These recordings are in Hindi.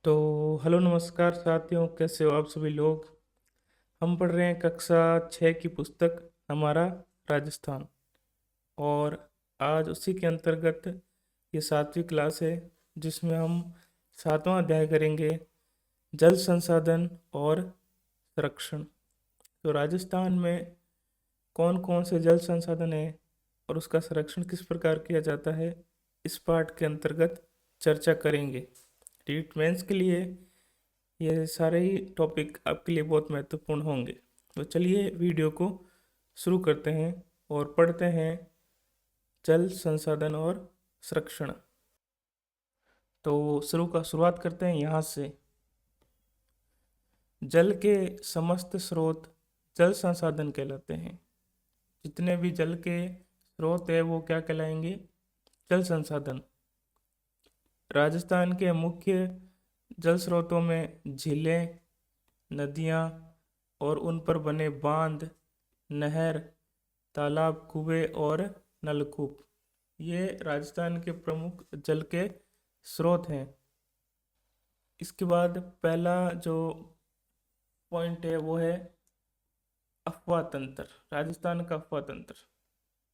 तो हेलो नमस्कार साथियों, कैसे हो आप सभी लोग। हम पढ़ रहे हैं कक्षा 6 की पुस्तक हमारा राजस्थान। और आज उसी के अंतर्गत ये 7वीं क्लास है, जिसमें हम 7वां अध्याय करेंगे, जल संसाधन और संरक्षण। तो राजस्थान में कौन कौन से जल संसाधन हैं और उसका संरक्षण किस प्रकार किया जाता है, इस पाठ के अंतर्गत चर्चा करेंगे। रीट मेंस के लिए ये सारे ही टॉपिक आपके लिए बहुत महत्वपूर्ण होंगे। तो चलिए वीडियो को शुरू करते हैं और पढ़ते हैं जल संसाधन और संरक्षण। तो शुरुआत करते हैं यहाँ से। जल के समस्त स्रोत जल संसाधन कहलाते हैं। जितने भी जल के स्रोत है वो क्या कहलाएंगे? जल संसाधन। राजस्थान के मुख्य जल स्रोतों में झीलें, नदियाँ और उन पर बने बांध, नहर, तालाब, कुएं और नलकूप, ये राजस्थान के प्रमुख जल के स्रोत हैं। इसके बाद पहला जो पॉइंट है वो है अफवाह तंत्र। राजस्थान का अफवाह तंत्र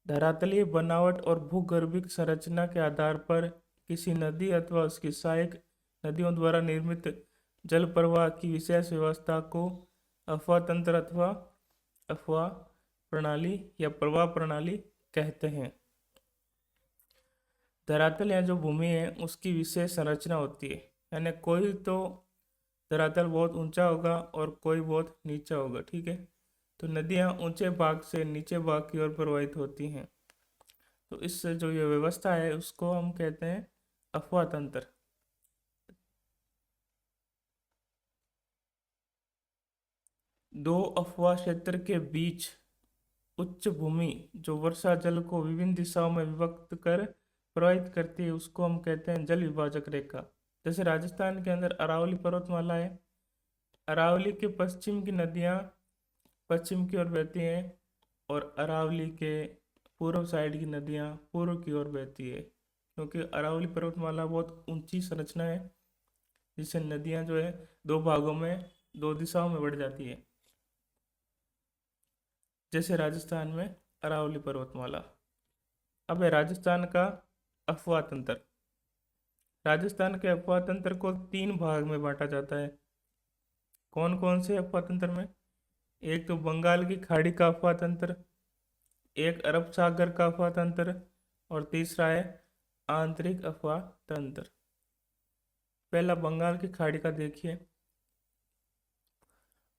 धरातलीय बनावट और भूगर्भिक संरचना के आधार पर किसी नदी अथवा उसकी सहायक नदियों द्वारा निर्मित जल प्रवाह की विशेष व्यवस्था को अफवाह तंत्र अथवा अफवाह प्रणाली या प्रवाह प्रणाली कहते हैं। धरातल या जो भूमि है उसकी विशेष संरचना होती है, यानी कोई तो धरातल बहुत ऊंचा होगा और कोई बहुत नीचा होगा, ठीक है। तो नदियाँ ऊंचे भाग से नीचे भाग की ओर प्रवाहित होती हैं। तो इससे जो ये व्यवस्था है उसको हम कहते हैं अफवाह तंत्र। दो अफवाह क्षेत्र के बीच उच्च भूमि जो वर्षा जल को विभिन्न दिशाओं में विभक्त कर प्रवाहित करती है उसको हम कहते हैं जल विभाजक रेखा। जैसे राजस्थान के अंदर अरावली पर्वतमाला है। अरावली के पश्चिम की नदियाँ पश्चिम की ओर बहती हैं और अरावली के पूर्व साइड की नदियाँ पूर्व की ओर बहती है, क्योंकि अरावली पर्वतमाला बहुत ऊंची संरचना है, जिससे नदियाँ जो है दो भागों में दो दिशाओं में बढ़ जाती है। जैसे राजस्थान में अरावली पर्वतमाला। अब है राजस्थान का अफवाह तंत्र। राजस्थान के अफवाह तंत्र को 3 भाग में बांटा जाता है। कौन कौन से अफवाह तंत्र में? एक तो बंगाल की खाड़ी का अफवाह तंत्र, एक अरब सागर का अफवाह तंत्र और तीसरा है आंतरिक अफवाह तंत्र। पहला बंगाल की खाड़ी का देखिए।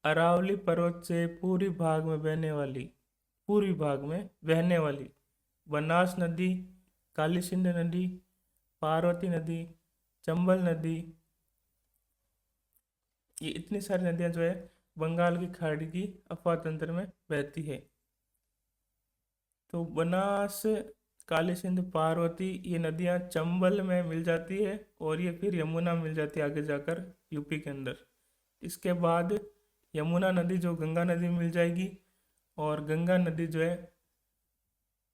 अरावली पर्वत से पूर्वी भाग में बहने वाली बनास नदी, काली सिंध नदी, पार्वती नदी, चंबल नदी, ये इतनी सारी नदियां जो है बंगाल की खाड़ी की अफवाह तंत्र में बहती है। तो बनास, काली सिंध, पार्वती ये नदियां चंबल में मिल जाती है और ये फिर यमुना मिल जाती है आगे जाकर यूपी के अंदर। इसके बाद यमुना नदी जो गंगा नदी मिल जाएगी और गंगा नदी जो है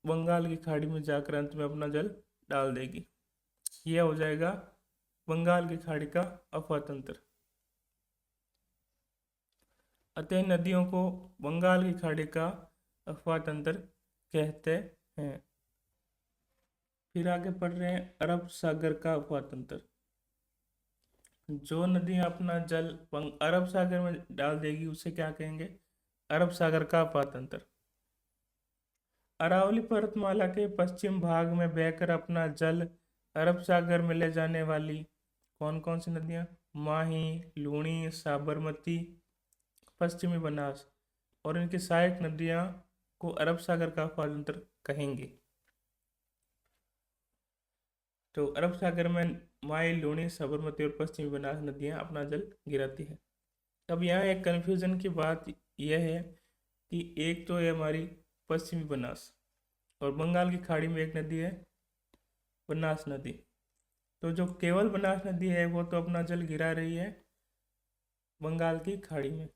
बंगाल की खाड़ी में जाकर अंत में अपना जल डाल देगी। यह हो जाएगा बंगाल की खाड़ी का अफवाह तंत्र। अतः नदियों को बंगाल की खाड़ी का अफवाह तंत्र कहते हैं। फिर आगे पढ़ रहे हैं अरब सागर का अफवाह तंत्र। जो नदी अपना जल अरब सागर में डाल देगी उसे क्या कहेंगे? अरब सागर का अफवाह तंत्र। अरावली पर्वतमाला के पश्चिम भाग में बहकर अपना जल अरब सागर में ले जाने वाली कौन कौन सी नदियाँ? माही, लूणी, साबरमती, पश्चिमी बनास और इनकी सहायक नदियाँ को अरब सागर का अफवाह तंत्र कहेंगे। तो अरब सागर में माही, लूणी, साबरमती और पश्चिमी बनास नदियाँ अपना जल गिराती है। अब यहाँ एक कन्फ्यूजन की बात यह है कि एक तो है हमारी पश्चिमी बनास और बंगाल की खाड़ी में एक नदी है बनास नदी। तो जो केवल बनास नदी है वो तो अपना जल गिरा रही है बंगाल की खाड़ी में,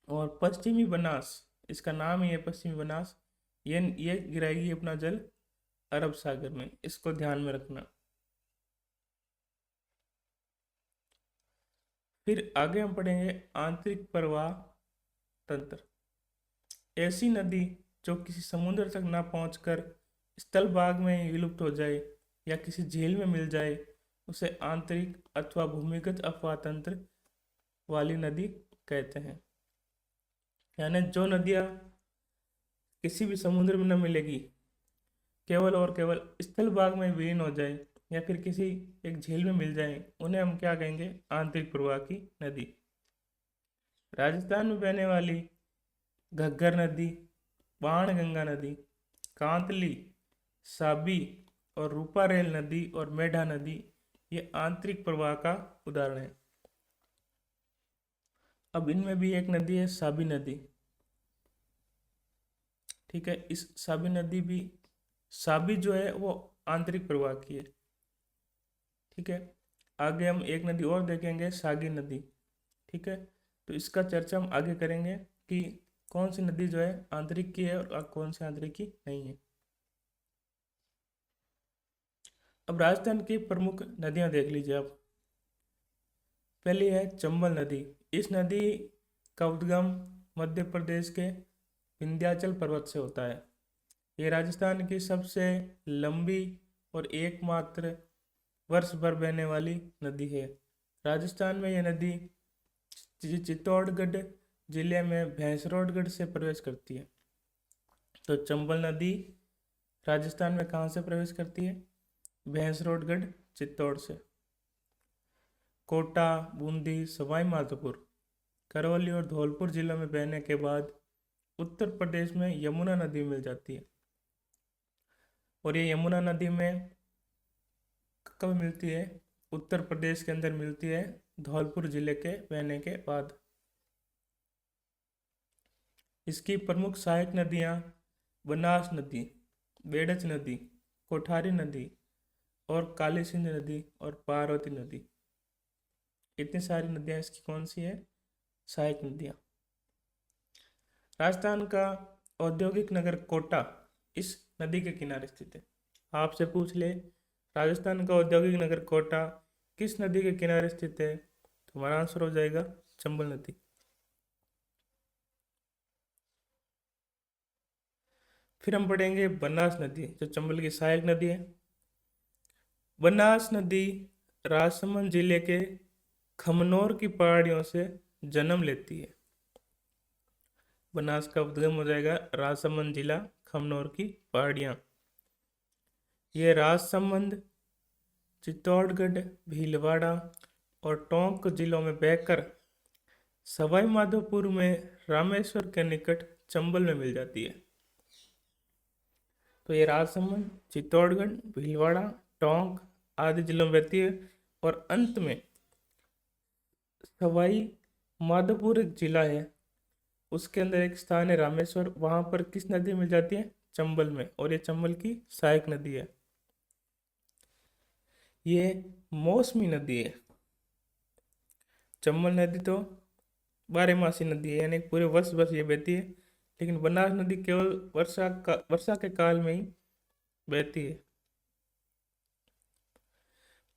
और पश्चिमी बनास, इसका नाम ही है पश्चिमी बनास, ये गिराएगी अपना जल अरब सागर में। इसको ध्यान में रखना। फिर आगे हम पढ़ेंगे आंतरिक प्रवाह तंत्र। ऐसी नदी जो किसी समुद्र तक ना पहुंचकर स्थल भाग में ही विलुप्त हो जाए या किसी झील में मिल जाए उसे आंतरिक अथवा भूमिगत अपवाह तंत्र वाली नदी कहते हैं। यानी जो नदियाँ किसी भी समुद्र में न मिलेगी, केवल और केवल स्थल भाग में विलीन हो जाए या फिर किसी एक झील में मिल जाए, उन्हें हम क्या कहेंगे? आंतरिक प्रवाह की नदी। राजस्थान में बहने वाली घग्गर नदी, बाणगंगा नदी, कांतली, साबी और रूपारेल नदी और मेढा नदी ये आंतरिक प्रवाह का उदाहरण है। अब इनमें भी एक नदी है साबी नदी। ठीक है, इस साबी नदी भी, साबी जो है वो आंतरिक प्रवाह की है। ठीक है, आगे हम एक नदी और देखेंगे, सागी नदी। ठीक है, तो इसका चर्चा हम आगे करेंगे कि कौन सी नदी जो है आंतरिक की है और कौन सी आंतरिक की नहीं है। अब राजस्थान की प्रमुख नदियां देख लीजिए आप। पहली है चंबल नदी। इस नदी का उद्गम मध्य प्रदेश के विंध्याचल पर्वत से होता है। ये राजस्थान की सबसे लंबी और एकमात्र वर्ष भर बहने वाली नदी है। राजस्थान में यह नदी चित्तौड़गढ़ जिले में भैंसरोडगढ़ से प्रवेश करती है। तो चंबल नदी राजस्थान में कहाँ से प्रवेश करती है? भैंसरोडगढ़ चित्तौड़ से। कोटा, बूंदी, सवाई माधोपुर, करौली और धौलपुर जिलों में बहने के बाद उत्तर प्रदेश में यमुना नदी मिल जाती है। और ये यमुना नदी में कब मिलती है? उत्तर प्रदेश के अंदर मिलती है, धौलपुर जिले के बहने के बाद। इसकी प्रमुख सहायक नदियाँ बनास नदी, बेड़च नदी, कोठारी नदी और काली सिंध नदी और पार्वती नदी। इतनी सारी नदियाँ इसकी कौन सी है? सहायक नदियाँ। राजस्थान का औद्योगिक नगर कोटा इस नदी के किनारे स्थित है। आपसे पूछ ले राजस्थान का औद्योगिक नगर कोटा किस नदी के किनारे स्थित है, तो हमारा आंसर हो जाएगा चंबल नदी। फिर हम पढ़ेंगे बनास नदी, जो चंबल की सहायक नदी है। बनास नदी राजसमंद जिले के खमनोर की पहाड़ियों से जन्म लेती है। बनास का उद्गम हो जाएगा राजसमंद जिला, खमनोर की पहाड़ियाँ। ये राजसमंद, चित्तौड़गढ़, भीलवाड़ा और टोंक जिलों में बहकर सवाई माधोपुर में रामेश्वर के निकट चंबल में मिल जाती है। तो ये राजसमंद, चित्तौड़गढ़, भीलवाड़ा, टोंक आदि जिलों में बहती है और अंत में सवाई माधोपुर एक जिला है, उसके अंदर एक स्थान है रामेश्वर, वहां पर किस नदी मिल जाती है? चंबल में। और ये चंबल की सहायक नदी है। ये मौसमी नदी है। चंबल नदी तो 12 मासी नदी है, यानी पूरे वर्ष भर ये बहती है, लेकिन बनास नदी केवल वर्षा के काल में ही बहती है।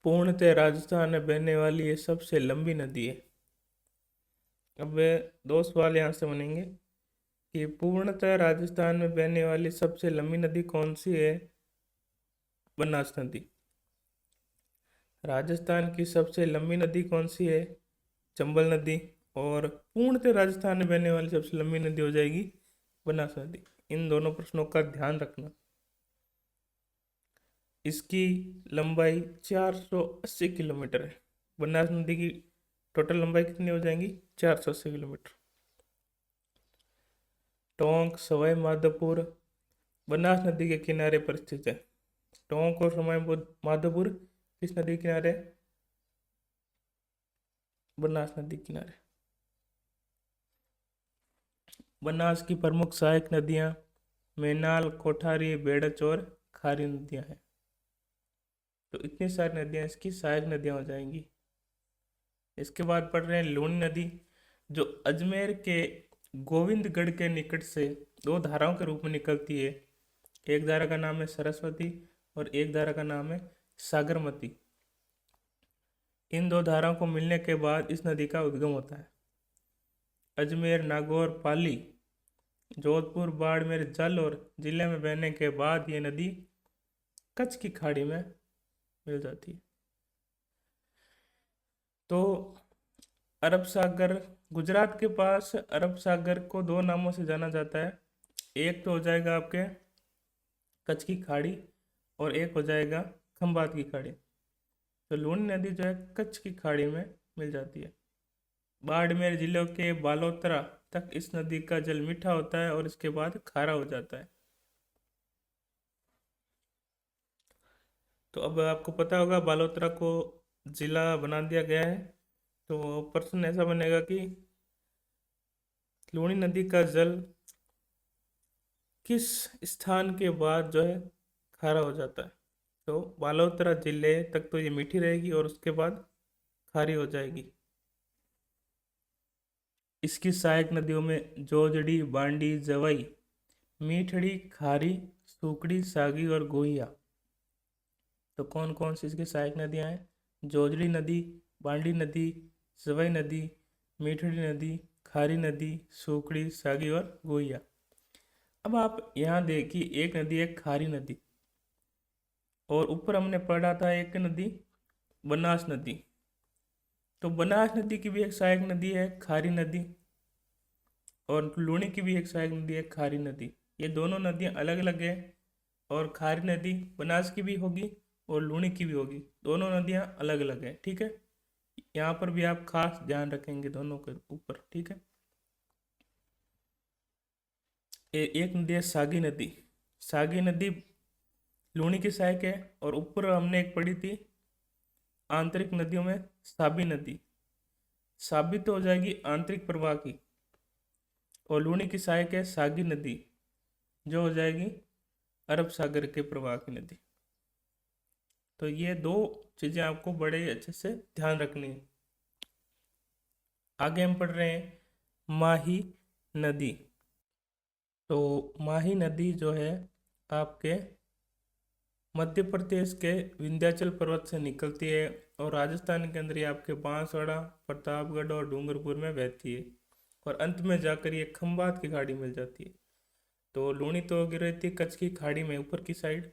पूर्णतः राजस्थान में बहने वाली ये सबसे लंबी नदी है। अब दो सवाल यहाँ से बनेंगे कि पूर्णतः राजस्थान में बहने वाली सबसे लंबी नदी कौन सी है? बनास नदी। राजस्थान की सबसे लंबी नदी कौन सी है? चंबल नदी। और पूर्णतः राजस्थान में बहने वाली सबसे लंबी नदी हो जाएगी बनास नदी। इन दोनों प्रश्नों का ध्यान रखना। इसकी लंबाई 480 किलोमीटर है। बनास नदी की टोटल लंबाई कितनी हो जाएंगी? 480 किलोमीटर। टोंक, सवाई माधोपुर बनास नदी के किनारे पर स्थित है। टोंक और सवाई माधोपुर किस नदी के किनारे? बनास नदी के किनारे। बनास की प्रमुख सहायक नदियां मैनाल, कोठारी, बेड़च और खारी नदियां हैं। तो इतनी सारी नदियां इसकी सहायक नदियां हो जाएंगी। इसके बाद पढ़ रहे हैं लूनी नदी, जो अजमेर के गोविंदगढ़ के निकट से दो धाराओं के रूप में निकलती है। एक धारा का नाम है सरस्वती और एक धारा का नाम है सागरमती। इन दो धाराओं को मिलने के बाद इस नदी का उद्गम होता है। अजमेर, नागौर, पाली, जोधपुर, बाड़मेर, जालौर जिले में बहने के बाद ये नदी कच्छ की खाड़ी में मिल जाती है। तो अरब सागर, गुजरात के पास अरब सागर को दो नामों से जाना जाता है। एक तो हो जाएगा आपके कच्छ की खाड़ी और एक हो जाएगा खंबात की खाड़ी। तो लूनी नदी जो है कच्छ की खाड़ी में मिल जाती है। बाड़मेर जिले के बालोतरा तक इस नदी का जल मीठा होता है और इसके बाद खारा हो जाता है। तो अब आपको पता होगा बालोतरा को जिला बना दिया गया है। तो प्रश्न ऐसा बनेगा कि लूनी नदी का जल किस स्थान के बाद जो है खारा हो जाता है। तो बालोतरा जिले तक तो ये मीठी रहेगी और उसके बाद खारी हो जाएगी। इसकी सहायक नदियों में जोजड़ी, बांडी, जवई, मीठड़ी, खारी, सूकड़ी, सागी और गोहिया। तो कौन कौन सी इसकी सहायक नदियाँ हैं? जोजड़ी नदी, बांडी नदी, जवई नदी, मीठड़ी नदी, खारी नदी, सूकड़ी, सागी और गोहिया। अब आप यहाँ देखिए, एक नदी है खारी नदी और ऊपर हमने पढ़ा था एक नदी बनास नदी। तो बनास नदी की भी एक सहायक नदी है खारी नदी और लूनी की भी एक सहायक नदी है खारी नदी। ये दोनों नदियाँ अलग अलग हैं और खारी नदी बनास की भी होगी और लूनी की भी होगी। दोनों नदियाँ अलग अलग हैं, ठीक है। यहाँ पर भी आप खास ध्यान रखेंगे दोनों के ऊपर, ठीक है। एक नदी है सागी नदी। सागी नदी लूनी की सहायक है और ऊपर हमने एक पढ़ी थी आंतरिक नदियों में साबी नदी। साबी तो हो जाएगी आंतरिक प्रवाह की और लूनी की सहायक है सागी नदी जो हो जाएगी अरब सागर के प्रवाह की नदी। तो ये दो चीज़ें आपको बड़े अच्छे से ध्यान रखनी है। आगे हम पढ़ रहे हैं माही नदी। तो माही नदी जो है आपके मध्य प्रदेश के विंध्याचल पर्वत से निकलती है और राजस्थान के अंदर ये आपके बांसवाड़ा, प्रतापगढ़ और डूंगरपुर में बहती है और अंत में जाकर ये खंबात की खाड़ी मिल जाती है। तो लूनी तो गिर रही थी कच्छ की खाड़ी में ऊपर की साइड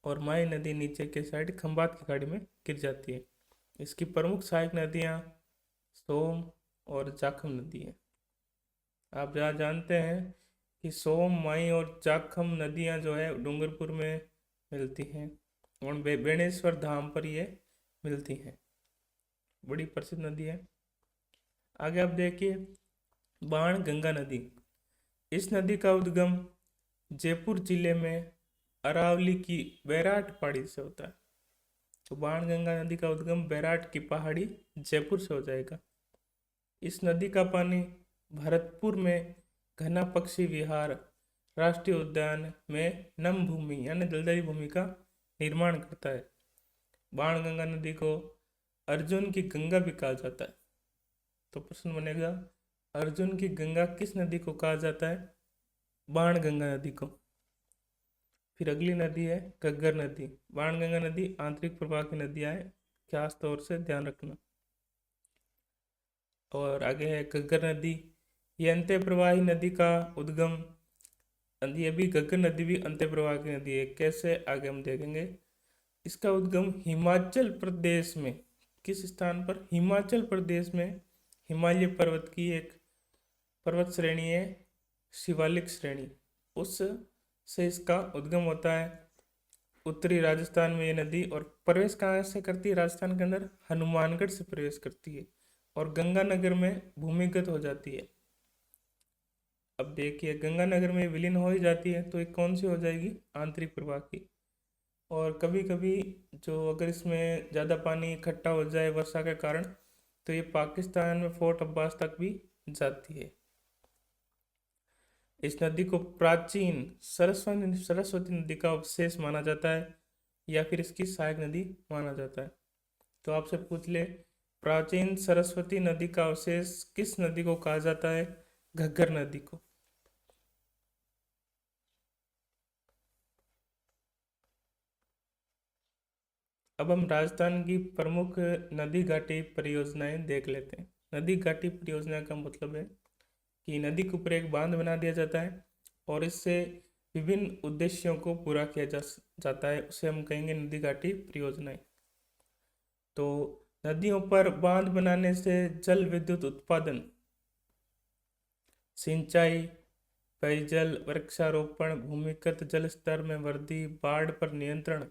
और माही नदी नीचे के साइड खंबात की खाड़ी में गिर जाती है। इसकी प्रमुख सहायक नदियाँ सोम और जाखम नदी है। आप जहाँ जानते हैं कि सोम, माही और जाखम नदियाँ जो है डूंगरपुर में मिलती हैं और बेणेश्वर धाम पर ये मिलती हैं। बड़ी प्रसिद्ध नदी है। आगे आप देखिए बाण गंगा नदी। इस नदी का उद्गम जयपुर जिले में अरावली की बैराट पहाड़ी से होता है। तो बाण गंगा नदी का उद्गम बैराट की पहाड़ी जयपुर से हो जाएगा। इस नदी का पानी भरतपुर में घना पक्षी विहार राष्ट्रीय उद्यान में नम भूमि यानी दलदली भूमि का निर्माण करता है। बाणगंगा नदी को अर्जुन की गंगा भी कहा जाता है। तो प्रश्न बनेगा अर्जुन की गंगा किस नदी को कहा जाता है? बाणगंगा नदी को। फिर अगली नदी है घग्गर नदी। बाणगंगा नदी आंतरिक प्रवाह की नदियाँ है, खास तौर से ध्यान रखना। और आगे है घग्गर नदी। ये अंत्य प्रवाही नदी का उद्गम, ये भी घग्गर नदी भी अंत्य प्रवाह की नदी है। कैसे, आगे हम देखेंगे। इसका उद्गम हिमाचल प्रदेश में, किस स्थान पर? हिमाचल प्रदेश में हिमालय पर्वत की एक पर्वत श्रेणी है, शिवालिक श्रेणी, उस से इसका उद्गम होता है। उत्तरी राजस्थान में ये नदी और प्रवेश कहाँ से करती है? राजस्थान के अंदर हनुमानगढ़ से प्रवेश करती है और गंगानगर में भूमिगत हो जाती है। अब देखिए गंगानगर में विलीन हो ही जाती है तो एक कौन सी हो जाएगी? आंतरिक प्रवाह की। और कभी कभी जो अगर इसमें ज़्यादा पानी इकट्ठा हो जाए वर्षा के कारण तो ये पाकिस्तान में फोर्ट अब्बास तक भी जाती है। इस नदी को प्राचीन सरस्वती नदी का अवशेष माना जाता है या फिर इसकी सहायक नदी माना जाता है। तो आपसे पूछ ले प्राचीन सरस्वती नदी का अवशेष किस नदी को कहा जाता है? घग्गर नदी को। अब हम राजस्थान की प्रमुख नदी घाटी परियोजनाएं देख लेते हैं। नदी घाटी परियोजना का मतलब है कि नदी के ऊपर एक बांध बना दिया जाता है और इससे विभिन्न उद्देश्यों को पूरा किया जाता है, उसे हम कहेंगे नदी घाटी परियोजनाएं। तो नदियों पर बांध बनाने से जल विद्युत उत्पादन, सिंचाई, पेयजल, वृक्षारोपण, भूमिगत जल स्तर में वृद्धि, बाढ़ पर नियंत्रण,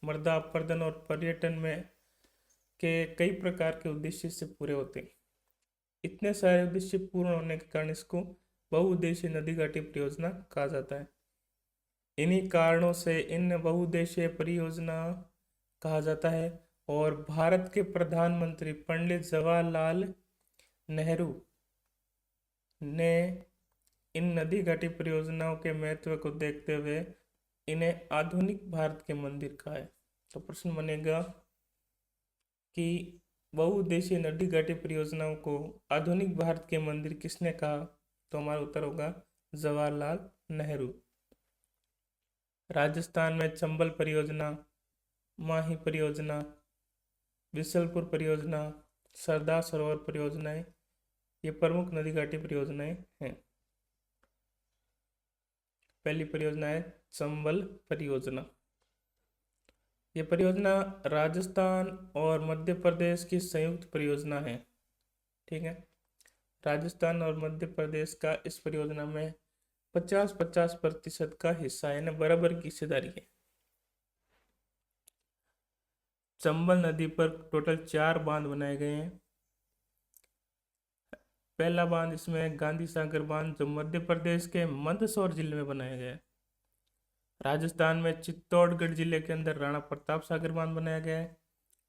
मृदा अपरदन और पर्यटन में के कई प्रकार के उद्देश्य से पूरे होते हैं। इतने सारे उद्देश्य पूर्ण होने के कारण इसको बहुउद्देशीय नदी घाटी परियोजना कहा जाता है। इन्हीं कारणों से इन बहुउद्देशीय परियोजना कहा जाता है और भारत के प्रधानमंत्री पंडित जवाहरलाल नेहरू ने इन नदी घाटी परियोजनाओं के महत्व को देखते हुए इन्हें आधुनिक भारत के मंदिर कहा है। तो प्रश्न बनेगा कि बहुउद्देशीय नदी घाटी परियोजनाओं को आधुनिक भारत के मंदिर किसने कहा? तो हमारा उत्तर होगा जवाहरलाल नेहरू। राजस्थान में चंबल परियोजना, माही परियोजना, बिसलपुर परियोजना, सरदार सरोवर परियोजनाएं ये प्रमुख नदी घाटी परियोजनाएं हैं। पहली परियोजना है चंबल परियोजना। ये परियोजना राजस्थान और मध्य प्रदेश की संयुक्त परियोजना है। ठीक है, राजस्थान और मध्य प्रदेश का इस परियोजना में 50-50% का हिस्सा है, यानी बराबर की हिस्सेदारी है। चंबल नदी पर टोटल 4 बांध बनाए गए हैं। पहला बांध इसमें गांधी सागर बांध जो मध्य प्रदेश के मंदसौर जिले में बनाया गया है। राजस्थान में चित्तौड़गढ़ जिले के अंदर राणा प्रताप सागर बांध बनाया गया है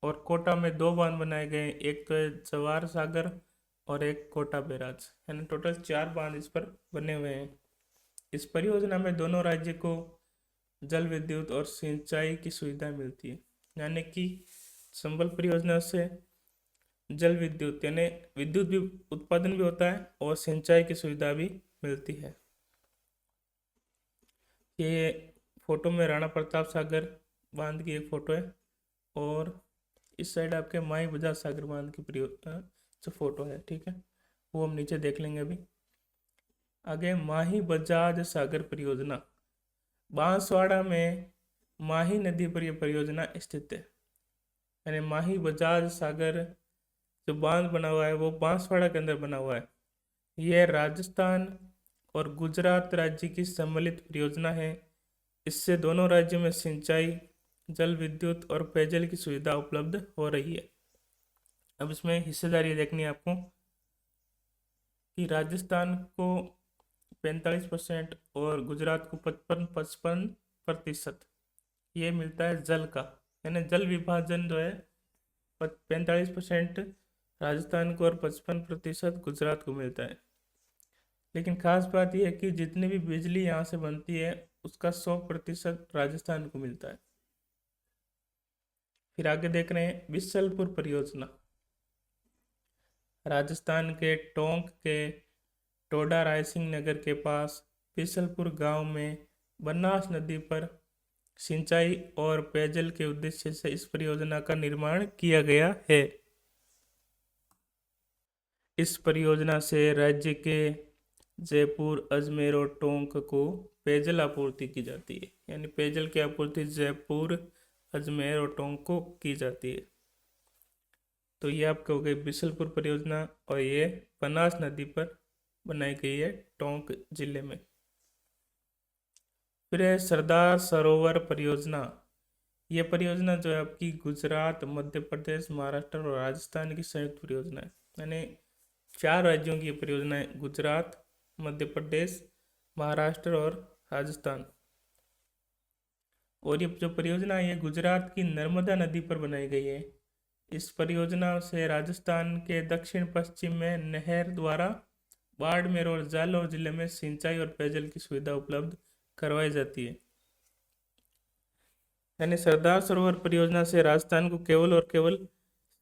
और कोटा में 2 बांध बनाए गए हैं, एक तो है जवाहर सागर और एक कोटा बैराज, यानी टोटल 4 बांध इस पर बने हुए हैं। इस परियोजना में दोनों राज्य को जल विद्युत और सिंचाई की सुविधा मिलती है, यानी कि चंबल परियोजना से जल विद्युत यानी विद्युत भी उत्पादन भी होता है और सिंचाई की सुविधा भी मिलती है। ये फोटो में राणा प्रताप सागर बांध की एक फोटो है और इस साइड आपके माई बजाज सागर बांध की जो फोटो है, ठीक है, वो हम नीचे देख लेंगे अभी। आगे माही बजाज सागर परियोजना, बांसवाड़ा में माही नदी पर यह परियोजना स्थित है, यानी माही बजाज सागर जो बांध बना हुआ है वो बांसवाड़ा के अंदर बना हुआ है। यह राजस्थान और गुजरात राज्य की सम्मिलित परियोजना है। इससे दोनों राज्यों में सिंचाई, जल विद्युत और पेयजल की सुविधा उपलब्ध हो रही है। अब इसमें हिस्सेदारी देखनी है आपको कि राजस्थान को 45% और गुजरात को 55% ये मिलता है जल का, यानी जल विभाजन जो है 45% राजस्थान को और 55% गुजरात को मिलता है। लेकिन खास बात यह है कि जितनी भी बिजली यहाँ से बनती है उसका 100% राजस्थान को मिलता है। फिर आगे देख रहे हैं बिसलपुर परियोजना, राजस्थान के टोंक के टोडा रायसिंह नगर के पास बिसलपुर गांव में बनास नदी पर सिंचाई और पेयजल के उद्देश्य से इस परियोजना का निर्माण किया गया है। इस परियोजना से राज्य के जयपुर, अजमेर और टोंक को पेयजल आपूर्ति की जाती है, यानी पेयजल की आपूर्ति जयपुर, अजमेर और टोंक को की जाती है। तो ये आपका हो गई बिसलपुर परियोजना और ये बनास नदी पर बनाई गई है टोंक जिले में। फिर है सरदार सरोवर परियोजना। ये परियोजना जो है आपकी गुजरात, मध्य प्रदेश, महाराष्ट्र और राजस्थान की संयुक्त परियोजना है, यानी 4 राज्यों की ये परियोजना है, गुजरात, मध्य प्रदेश, महाराष्ट्र और राजस्थान। और ये जो परियोजना है ये गुजरात की नर्मदा नदी पर बनाई गई है। इस परियोजना से राजस्थान के दक्षिण पश्चिम में नहर द्वारा बाड़मेर और जालौर जिले में सिंचाई और पेयजल की सुविधा उपलब्ध करवाई जाती है। यानी सरदार सरोवर परियोजना से राजस्थान को केवल और केवल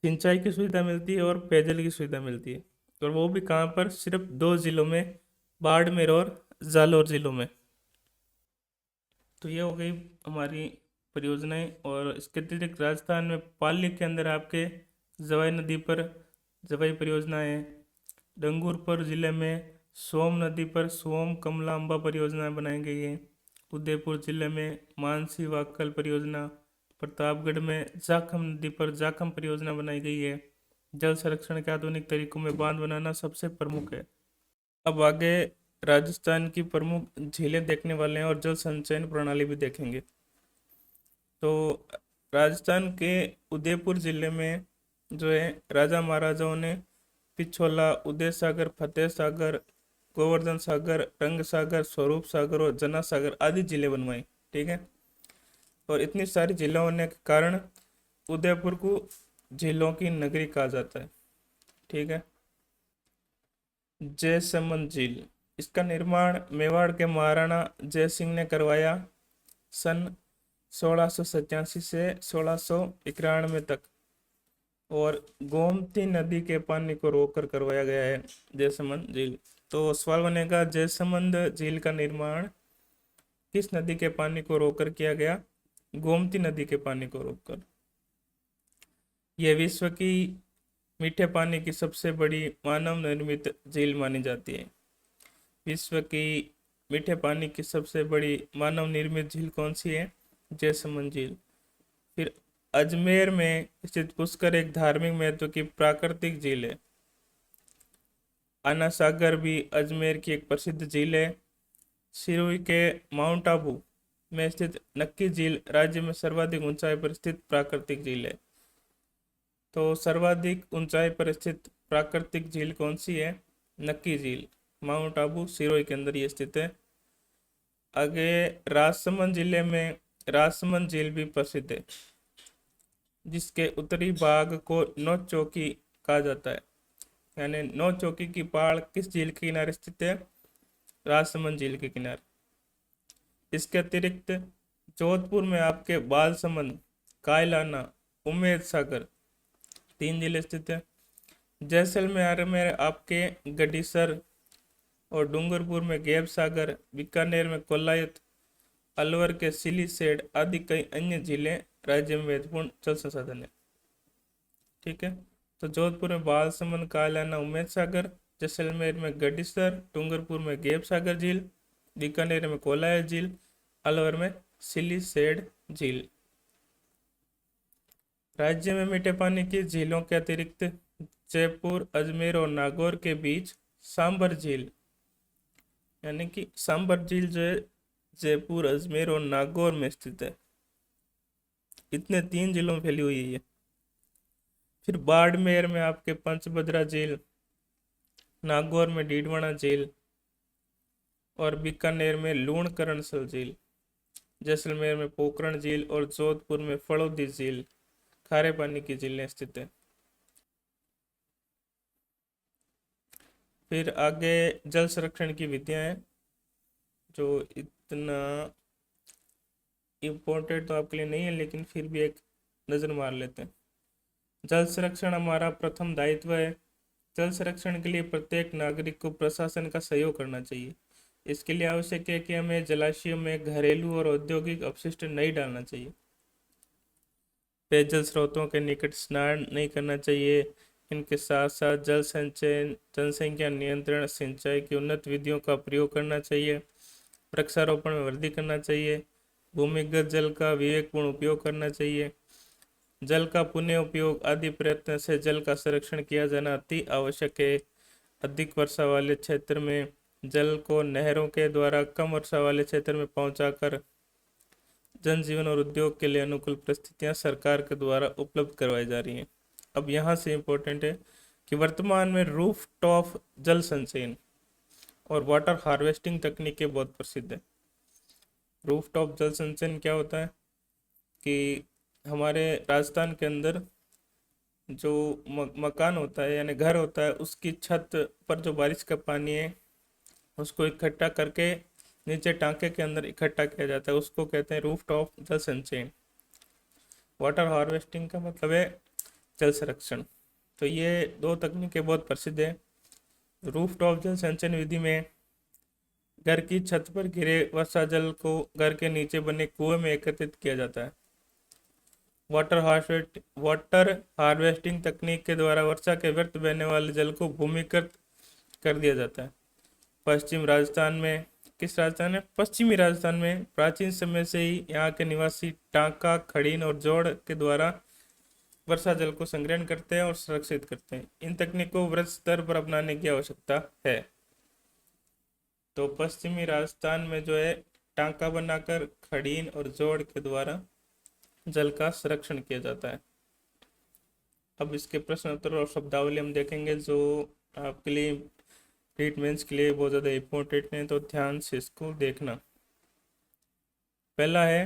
सिंचाई की सुविधा मिलती है और पेयजल की सुविधा मिलती है, और वो भी कहाँ पर? सिर्फ 2 जिलों में, बाड़मेर और जालौर जिलों में। तो ये हो गई हमारी परियोजनाएं। और इसके अतिरिक्त राजस्थान में पाली के अंदर आपके जवाई नदी पर जवाई परियोजना है। डूंगरपुर जिले में सोम नदी पर सोम कमलांबा परियोजना बनाई गई है। उदयपुर जिले में मानसी वाक्कल परियोजना। प्रतापगढ़ में जाखम नदी पर जाखम परियोजना बनाई गई है। जल संरक्षण के आधुनिक तरीकों में बांध बनाना सबसे प्रमुख है। अब आगे राजस्थान की प्रमुख झीलें देखने वाले हैं और जल संचयन प्रणाली भी देखेंगे। तो राजस्थान के उदयपुर जिले में जो है राजा महाराजाओं ने पिछोला, उदय सागर, फतेह सागर, गोवर्धन सागर, रंग सागर, स्वरूप सागर और जना सागर आदि जिले बनवाए। ठीक है। और इतनी सारी झीलें होने के कारण उदयपुर को झीलों की नगरी कहा जाता है। ठीक है। जयसमंद झील, इसका निर्माण मेवाड़ के महाराणा जय सिंह ने करवाया सन 1687 से 1691 तक, और गोमती नदी के पानी को रोककर करवाया गया है जयसमंद झील। तो सवाल बनेगा, जयसमंद झील का निर्माण किस नदी के पानी को रोककर किया गया? गोमती नदी के पानी को रोककर। यह विश्व की मीठे पानी की सबसे बड़ी मानव निर्मित झील मानी जाती है। विश्व की मीठे पानी की सबसे बड़ी मानव निर्मित झील कौन सी है? जयसमंद झील। फिर अजमेर में स्थित पुष्कर एक धार्मिक महत्व की प्राकृतिक झील है। आना सागर भी अजमेर की एक प्रसिद्ध झील है। सिरोही के माउंट आबू में स्थित नक्की झील राज्य में सर्वाधिक ऊंचाई पर स्थित प्राकृतिक झील है। तो सर्वाधिक ऊंचाई पर स्थित प्राकृतिक झील कौन सी है? नक्की झील, माउंट आबू, सिरोही के अंदर ये स्थित है। आगे राजसमंद जिले में राजसमंद झील भी प्रसिद्ध है, जिसके उत्तरी भाग को नौ चौकी कहा जाता है। यानी नौ चौकी की पहाड़ किस झील के किनारे स्थित है? राजसमंद झील के किनारे। इसके अतिरिक्त जोधपुर में आपके बालसमंद, कायलाना, उम्मेद सागर 3 जिले स्थित है। जैसलमेर में आपके गडीसर और डूंगरपुर में गैब सागर, बीकानेर में कोलायत, अलवर के सिलीसेड आदि कई अन्य जिले राज्य में महत्वपूर्ण जल संसाधन है। ठीक है। तो जोधपुर में बालसमंद, कायलाना, उम्मेद सागर, जैसलमेर में गडीसर, डूंगरपुर में गैब सागर झील, बीकानेर में कोलायत झील, अलवर में सिलीसेड झील। राज्य में मीठे पानी की झीलों के अतिरिक्त जयपुर, अजमेर और नागौर के बीच सांबर झील, यानी कि सांबर झील जो है जयपुर, अजमेर और नागौर में स्थित है। इतने 3 जिलों में फैली हुई है ये। फिर बाड़मेर में आपके पंचभद्रा झील, नागौर में डीडवाना झील और बीकानेर में लूणकरणसर झील, जैसलमेर में पोखरण झील और जोधपुर में फड़ौदी झील खारे पानी की झीलें स्थित है। फिर आगे जल संरक्षण की विधियां हैं, जो इतना इम्पोर्टेंट तो आपके लिए नहीं है, लेकिन फिर भी एक नज़र मार लेते हैं। जल संरक्षण हमारा प्रथम दायित्व है। जल संरक्षण के लिए प्रत्येक नागरिक को प्रशासन का सहयोग करना चाहिए। इसके लिए आवश्यक है कि हमें जलाशयों में घरेलू और औद्योगिक अपशिष्ट नहीं डालना चाहिए। पेयजल स्रोतों के निकट स्नान नहीं करना चाहिए। इनके साथ साथ जल संचयन, जनसंख्या नियंत्रण, सिंचाई की उन्नत विधियों का प्रयोग करना चाहिए। वृक्षारोपण में वृद्धि करना चाहिए। भूमिगत जल का विवेकपूर्ण उपयोग करना चाहिए। जल का पुनः उपयोग आदि प्रयत्न से जल का संरक्षण किया जाना अति आवश्यक है। अधिक वर्षा वाले क्षेत्र में जल को नहरों के द्वारा कम वर्षा वाले क्षेत्र में पहुंचाकर जनजीवन और उद्योग के लिए अनुकूल परिस्थितियां सरकार के द्वारा उपलब्ध करवाई जा रही हैं। अब यहाँ से इम्पोर्टेंट है कि वर्तमान में रूफ टॉप जल संचयन और वाटर हार्वेस्टिंग तकनीकें बहुत प्रसिद्ध है। रूफ टॉप जल संचयन क्या होता है कि हमारे राजस्थान के अंदर जो मकान होता है यानी घर होता है, उसकी छत पर जो बारिश का पानी है उसको इकट्ठा करके नीचे टांके के अंदर इकट्ठा किया जाता है, उसको कहते हैं रूफ टॉप जल संचयन। वाटर हार्वेस्टिंग का मतलब है जल संरक्षण। तो ये 2 तकनीकें बहुत प्रसिद्ध है। रूफ टॉप जल संचयन विधि में घर की छत पर गिरे वर्षा जल को घर के नीचे बने कुएं में एकत्रित किया जाता है। वाटर हार्वेस्टिंग तकनीक के द्वारा वर्षा के व्यर्थ बहने वाले जल को भूमिगत कर दिया जाता है। पश्चिम राजस्थान में, किस राजस्थान में? पश्चिमी राजस्थान में प्राचीन समय से ही यहाँ के निवासी टांका, खड़ीन और जोड़ के द्वारा वर्षा जल को संग्रहण करते हैं और संरक्षित करते हैं। इन तकनीकों को वृहद स्तर पर अपनाने की आवश्यकता है। तो पश्चिमी राजस्थान में जो है टांका बनाकर खड़ीन और जोड़ के द्वारा जल का संरक्षण किया जाता है। अब इसके प्रश्न उत्तर और शब्दावली हम देखेंगे जो आपके लिए ट्रीटमेंट्स के लिए बहुत ज़्यादा इम्पोर्टेंट है, तो ध्यान से इसको देखना। पहला है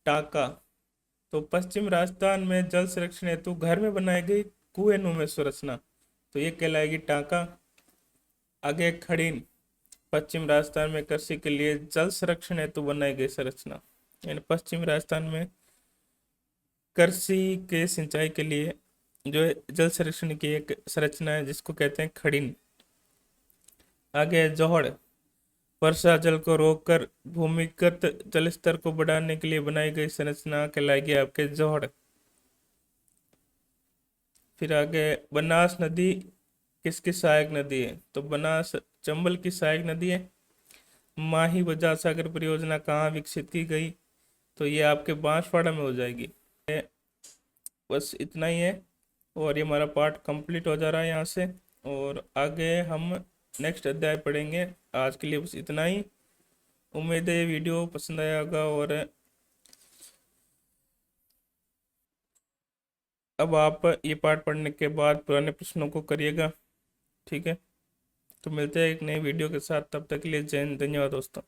टांका। तो पश्चिम राजस्थान में जल संरक्षण हेतु घर में बनाई गई कुएं संरचना, तो ये कहलाएगी टांका। आगे खड़ीन, पश्चिम राजस्थान में कृषि के लिए जल संरक्षण हेतु बनाई गई संरचना, यानी पश्चिम राजस्थान में कृषि के सिंचाई के लिए जो है जल संरक्षण की एक संरचना है जिसको कहते हैं खड़ीन। आगे जोहड़, वर्षा जल को रोककर भूमिगत जल स्तर को बढ़ाने के लिए बनाई गई संरचना कहलाएगी आपके जोहड़। फिर आगे बनास नदी किसकी सहायक नदी है? तो बनास चंबल की सहायक नदी है। माही बजाज सागर परियोजना कहाँ विकसित की गई? तो ये आपके बांसवाड़ा में हो जाएगी। बस इतना ही है और ये हमारा पार्ट कंप्लीट हो जा रहा है यहाँ से, और आगे हम नेक्स्ट अध्याय पढ़ेंगे। आज के लिए बस इतना ही। उम्मीद है ये वीडियो पसंद आया होगा, और अब आप ये पार्ट पढ़ने के बाद पुराने प्रश्नों को करिएगा, ठीक है? तो मिलते हैं एक नए वीडियो के साथ, तब तक के लिए जय हिंद, धन्यवाद दोस्तों।